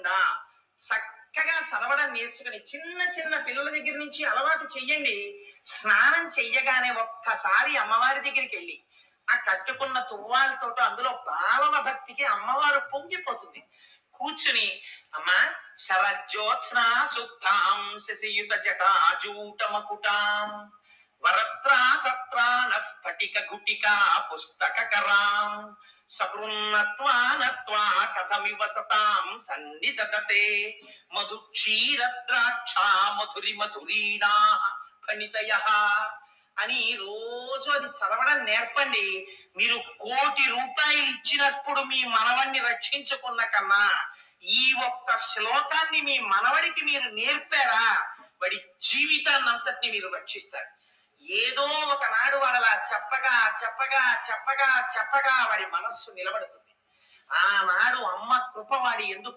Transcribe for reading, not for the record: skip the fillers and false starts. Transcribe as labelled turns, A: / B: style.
A: లేకుండా చక్కగా చదవడం నేర్చుకుని చిన్న చిన్న పిల్లల దగ్గర నుంచి అలవాటు చెయ్యండి. స్నానం చెయ్యగానే ఒక్కసారి అమ్మవారి దగ్గరికి వెళ్ళి ఆ కట్టుకున్న తువ్వాలతోటి అందులో బాలవ భక్తికి అమ్మవారు పొంగిపోతుంది. కూర్చుని అమ్మా శరజ్యోత్స్న శుద్ధాం శశియుత జటాజూట మకుటాం వరత్రా సత్రాన స్ఫటిక గుటికా పుస్తక కరాం సకృన్నత్వా కథమివ సతాం సన్నిదతే మధు క్షీర ద్రాక్ష మధురి మధురీణా ఫణితయ అని రోజు అది చదవడం నేర్పండి. మీరు 1,00,00,000 రూపాయలు ఇచ్చినప్పుడు మీ మనవణ్ణి రక్షించుకున్న కన్నా ఈ ఒక్క శ్లోకాన్ని మీ మనవడికి మీరు నేర్పారా వాడి జీవితాన్ని అంతటిని మీరు రక్షిస్తారు. ఏదో ఒకనాడు వాడలా చెప్పగా చెప్పగా చెప్పగా చెప్పగా వాడి మనస్సు నిలబడుతుంది. ఆనాడు అమ్మ కృప వాడి ఎందుకు